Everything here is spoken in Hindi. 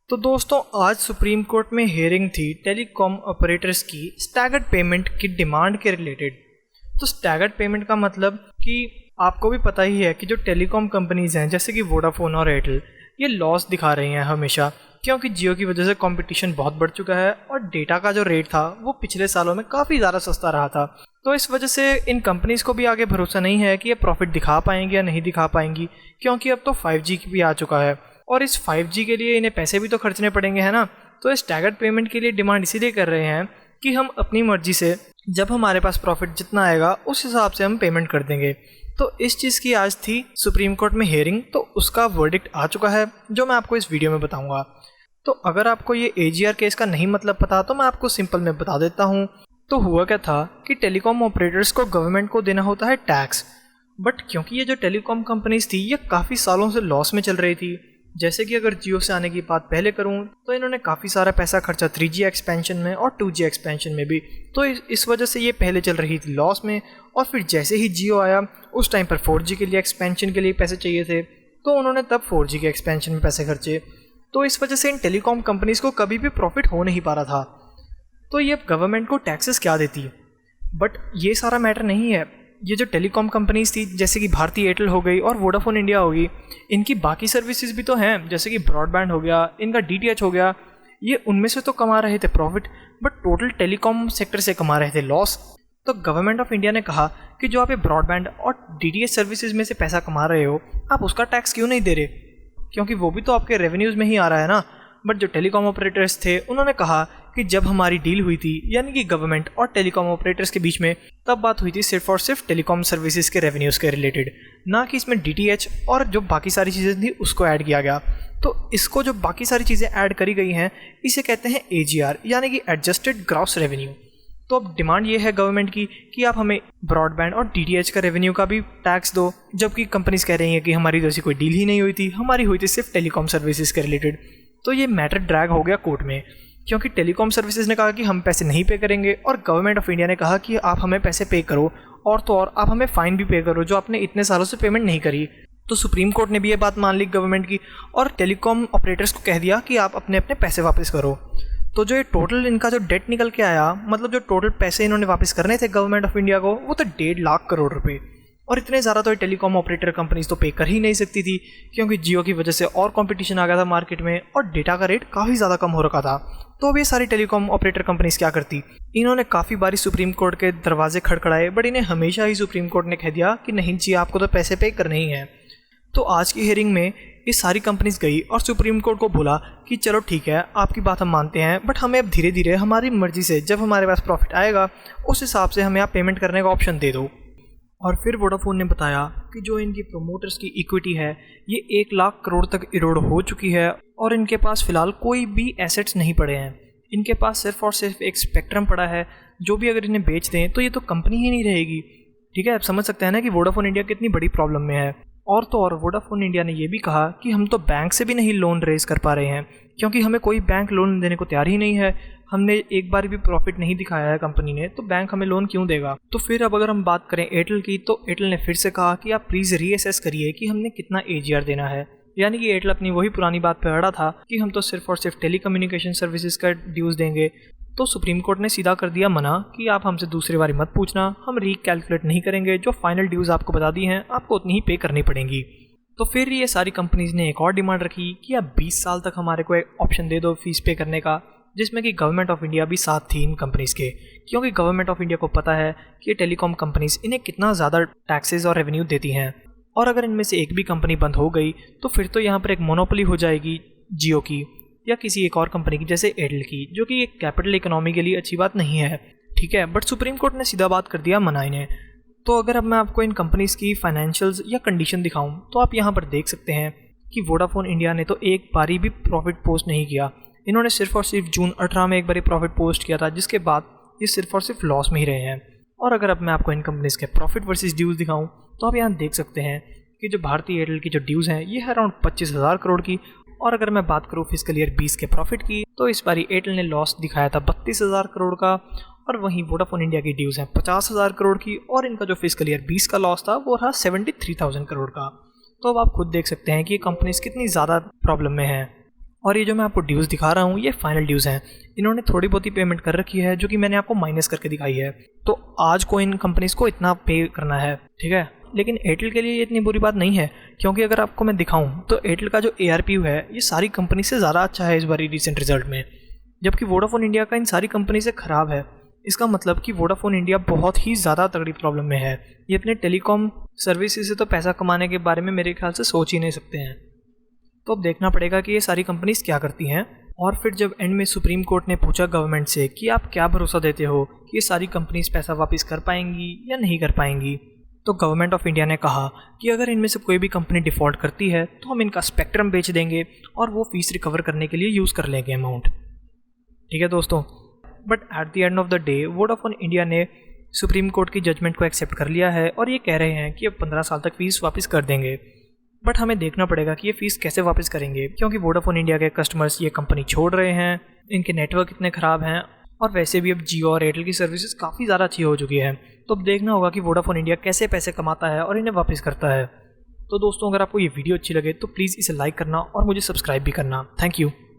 तो दोस्तों आज सुप्रीम कोर्ट में हियरिंग थी टेलीकॉम ऑपरेटर्स की स्टैगर्ड पेमेंट की डिमांड के रिलेटेड। तो स्टैगर्ड पेमेंट का मतलब कि आपको भी पता ही है कि जो टेलीकॉम कंपनीज हैं जैसे कि वोडाफोन और एयरटेल ये लॉस दिखा रही हैं हमेशा, क्योंकि जियो की वजह से कंपटीशन बहुत बढ़ चुका है और डेटा का जो रेट था वो पिछले सालों में काफ़ी ज़्यादा सस्ता रहा था। तो इस वजह से इन कंपनीज़ को भी आगे भरोसा नहीं है कि ये प्रॉफिट दिखा पाएंगी या नहीं दिखा पाएंगी, क्योंकि अब तो 5G भी आ चुका है और इस 5G के लिए इन्हें पैसे भी तो खर्चने पड़ेंगे, है ना। तो इस स्टैगर्ड पेमेंट के लिए डिमांड इसीलिए कर रहे हैं कि हम अपनी मर्जी से जब हमारे पास प्रॉफिट जितना आएगा उस हिसाब से हम पेमेंट कर देंगे। तो इस चीज़ की आज थी सुप्रीम कोर्ट में हियरिंग, तो उसका वर्डिक्ट आ चुका है जो मैं आपको इस वीडियो में बताऊंगा। तो अगर आपको ये AGR केस का नहीं मतलब पता तो मैं आपको सिंपल में बता देता हूँ। तो हुआ क्या था कि टेलीकॉम ऑपरेटर्स को गवर्नमेंट को देना होता है टैक्स, बट क्योंकि ये जो टेलीकॉम कंपनीज थी ये काफ़ी सालों से लॉस में चल रही थी। जैसे कि अगर जियो से आने की बात पहले करूं तो इन्होंने काफ़ी सारा पैसा खर्चा 3G एक्सपेंशन में और 2G एक्सपेंशन में भी, तो इस वजह से ये पहले चल रही थी लॉस में। और फिर जैसे ही जियो आया उस टाइम पर 4G के लिए एक्सपेंशन के लिए पैसे चाहिए थे, तो उन्होंने तब 4G के एक्सपेंशन में पैसे खर्चे। तो इस वजह से इन टेलीकॉम कंपनीज़ को कभी भी प्रॉफिट हो नहीं पा रहा था। तो ये गवर्नमेंट को टैक्सेस क्या देती है, बट ये सारा मैटर नहीं है। ये जो टेलीकॉम कंपनीज थी जैसे कि भारती एयरटेल हो गई और वोडाफोन इंडिया हो गई, इनकी बाकी सर्विसेज भी तो हैं, जैसे कि ब्रॉडबैंड हो गया, इनका DTH हो गया, ये उनमें से तो कमा रहे थे profit, but total telecom sector से कमा रहे थे लॉस। तो गवर्नमेंट ऑफ इंडिया ने कहा कि जो आप ये ब्रॉडबैंड और DTH सर्विसेज में से पैसा कमा रहे हो आप उसका टैक्स क्यों नहीं दे रहे, क्योंकि वो भी तो आपके रेवेन्यूज़ में ही आ रहा है ना। बट जो टेलीकॉम ऑपरेटर्स थे उन्होंने कहा कि जब हमारी डील हुई थी यानी कि गवर्नमेंट और टेलीकॉम ऑपरेटर्स के बीच में, तब बात हुई थी सिर्फ और सिर्फ टेलीकॉम सर्विसेज के रेवेन्यूज़ के रिलेटेड, ना कि इसमें DTH और जो बाकी सारी चीज़ें थी उसको ऐड किया गया। तो इसको जो बाकी सारी चीज़ें ऐड करी गई हैं इसे कहते हैं AGR यानी कि एडजस्टेड ग्रॉस रेवेन्यू। तो अब डिमांड ये है गवर्नमेंट की कि आप हमें ब्रॉडबैंड और DTH का रेवेन्यू का भी टैक्स दो, जबकि कंपनीज कह रही हैं कि हमारी तो ऐसी कोई डील ही नहीं हुई थी, हमारी हुई थी सिर्फ टेलीकॉम सर्विसेज के रिलेटेड। तो ये मैटर ड्रैग हो गया कोर्ट में, क्योंकि टेलीकॉम सर्विसेज ने कहा कि हम पैसे नहीं पे करेंगे और गवर्नमेंट ऑफ इंडिया ने कहा कि आप हमें पैसे पे करो, और तो और आप हमें फ़ाइन भी पे करो जो आपने इतने सालों से पेमेंट नहीं करी। तो सुप्रीम कोर्ट ने भी ये बात मान ली गवर्नमेंट की और टेलीकॉम ऑपरेटर्स को कह दिया कि आप अपने अपने पैसे वापस करो। तो जो ये टोटल इनका जो डेट निकल के आया, मतलब जो टोटल पैसे इन्होंने वापस करने थे गवर्नमेंट ऑफ इंडिया को, वो तो 1.5 लाख करोड़ रुपए। और इतने ज़्यादा तो टेलीकॉम ऑपरेटर कंपनीज तो पे कर ही नहीं सकती थी, क्योंकि जियो की वजह से और कंपटीशन आ गया था मार्केट में और डेटा का रेट काफ़ी ज़्यादा कम हो रखा था। तो अब ये सारी टेलीकॉम ऑपरेटर कंपनीज क्या करती, इन्होंने काफ़ी बारी सुप्रीम कोर्ट के दरवाजे खड़खड़ाए, बट इन्हें हमेशा ही सुप्रीम कोर्ट ने कह दिया कि नहीं जी आपको तो पैसे पे करने ही हैं। तो आज की हियरिंग में ये सारी कंपनीज गई और सुप्रीम कोर्ट को बोला कि चलो ठीक है आपकी बात हम मानते हैं, बट हमें अब धीरे धीरे हमारी मर्जी से जब हमारे पास प्रॉफिट आएगा उस हिसाब से हमें आप पेमेंट करने का ऑप्शन दे दो। और फिर वोडाफोन ने बताया कि जो इनकी प्रोमोटर्स की इक्विटी है ये 1 लाख करोड़ तक इरोड हो चुकी है और इनके पास फ़िलहाल कोई भी एसेट्स नहीं पड़े हैं। इनके पास सिर्फ और सिर्फ एक स्पेक्ट्रम पड़ा है, जो भी अगर इन्हें बेच दें तो ये तो कंपनी ही नहीं रहेगी। ठीक है, आप समझ सकते हैं ना कि वोडाफोन इंडिया कितनी बड़ी प्रॉब्लम में है। और तो और वोडाफोन इंडिया ने यह भी कहा कि हम तो बैंक से भी नहीं लोन रेज कर पा रहे हैं, क्योंकि हमें कोई बैंक लोन देने को तैयार ही नहीं है। हमने एक बार भी प्रॉफिट नहीं दिखाया है कंपनी ने, तो बैंक हमें लोन क्यों देगा। तो फिर अब अगर हम बात करें एयरटेल की, तो एयरटेल ने फिर से कहा कि आप प्लीज़ रीअसेस करिए कि हमने कितना AGR देना है। यानी कि एयरटेल अपनी वही पुरानी बात पर अड़ा था कि हम तो सिर्फ और सिर्फ टेलीकम्युनिकेशन सर्विसेज का ड्यूज़ देंगे। तो सुप्रीम कोर्ट ने सीधा कर दिया मना कि आप हमसे दूसरी बारी मत पूछना, हम रीकैलकुलेट नहीं करेंगे, जो फाइनल ड्यूज़ आपको बता दी हैं आपको उतनी ही पे करनी पड़ेंगी। तो फिर ये सारी कंपनीज ने एक और डिमांड रखी कि आप 20 साल तक हमारे को एक ऑप्शन दे दो फीस पे करने का, जिसमें कि गवर्नमेंट ऑफ इंडिया भी साथ थी इन कंपनीज़ के, क्योंकि गवर्नमेंट ऑफ इंडिया को पता है कि ये टेलीकॉम कंपनीज़ इन्हें कितना ज़्यादा टैक्सेस और रेवेन्यू देती हैं, और अगर इनमें से एक भी कंपनी बंद हो गई तो फिर तो यहाँ पर एक मोनोपोली हो जाएगी जियो की या किसी एक और कंपनी की जैसे एयरटेल की, जो कि एक कैपिटल इकोनॉमी के लिए अच्छी बात नहीं है। ठीक है, बट सुप्रीम कोर्ट ने सीधा बात कर दिया मना इन्हें। तो अगर अब मैं आपको इन कंपनीज़ की फाइनेंशियल्स या कंडीशन दिखाऊं तो आप यहाँ पर देख सकते हैं कि वोडाफोन इंडिया ने तो एक बारी भी प्रॉफिट पोस्ट नहीं किया। इन्होंने सिर्फ और सिर्फ जून 18 में एक बारी प्रॉफिट पोस्ट किया था, जिसके बाद ये सिर्फ और सिर्फ लॉस में ही रहे हैं। और अगर अब मैं आपको इन कंपनीज़ के प्रॉफिट वर्सेस ड्यूज़ दिखाऊं तो आप यहाँ देख सकते हैं कि जो भारतीय एयरटेल की जो ड्यूज़ हैं ये है अराउंड 25,000 करोड़ की। और अगर मैं बात करूँ फिस्कल ईयर 20 के प्रॉफिट की, तो इस बारी एयरटेल ने लॉस दिखाया था 32,000 करोड़ का, और वहीं वोडाफोन इंडिया की ड्यूज़ हैं 50,000 करोड़ की, और इनका जो फिस्कल ईयर 20 का लॉस था वो रहा 73,000 करोड़ का। तो अब आप खुद देख सकते हैं कि ये कंपनीज कितनी ज़्यादा प्रॉब्लम में हैं। और ये जो मैं आपको ड्यूज़ दिखा रहा हूँ ये फाइनल ड्यूज़ हैं। इन्होंने थोड़ी बहुत ही पेमेंट कर रखी है जो कि मैंने आपको माइनस करके दिखाई है। तो आज को इन कंपनीज़ को इतना पे करना है, ठीक है। लेकिन एयरटेल के लिए ये इतनी बुरी बात नहीं है, क्योंकि अगर आपको मैं दिखाऊं तो एयरटेल का जो ARPU है ये सारी कंपनी से ज़्यादा अच्छा है इस बारी रिसेंट रिजल्ट में, जबकि वोडाफोन इंडिया का इन सारी कंपनी से ख़राब है। इसका मतलब कि वोडाफोन इंडिया बहुत ही ज़्यादा तगड़ी प्रॉब्लम में है। ये अपने टेलीकॉम सर्विसेज से तो पैसा कमाने के बारे में मेरे ख्याल से सोच ही नहीं सकते हैं। तो अब देखना पड़ेगा कि ये सारी कंपनीज क्या करती हैं। और फिर जब एंड में सुप्रीम कोर्ट ने पूछा गवर्नमेंट से कि आप क्या भरोसा देते हो कि ये सारी कंपनीज पैसा वापस कर पाएंगी या नहीं कर पाएंगी, तो गवर्नमेंट ऑफ इंडिया ने कहा कि अगर इनमें से कोई भी कंपनी डिफ़ॉल्ट करती है तो हम इनका स्पेक्ट्रम बेच देंगे और वो फीस रिकवर करने के लिए यूज़ कर लेंगे अमाउंट। ठीक है दोस्तों, but at the end of the day Vodafone India ने सुप्रीम कोर्ट की जजमेंट को एक्सेप्ट कर लिया है और ये कह रहे हैं कि अब 15 साल तक फीस वापस कर देंगे। बट हमें देखना पड़ेगा कि ये फ़ीस कैसे वापस करेंगे, क्योंकि वोडाफोन इंडिया के कस्टमर्स ये कंपनी छोड़ रहे हैं, इनके नेटवर्क इतने ख़राब हैं और वैसे भी अब जियो और एयरटेल की सर्विसेज काफ़ी ज़्यादा अच्छी हो चुकी है। तो अब देखना होगा कि वोडाफोन इंडिया कैसे पैसे कमाता है और इन्हें वापस करता है। तो दोस्तों, अगर आपको ये वीडियो अच्छी लगे तो प्लीज़ इसे लाइक करना और मुझे सब्सक्राइब भी करना। Thank you.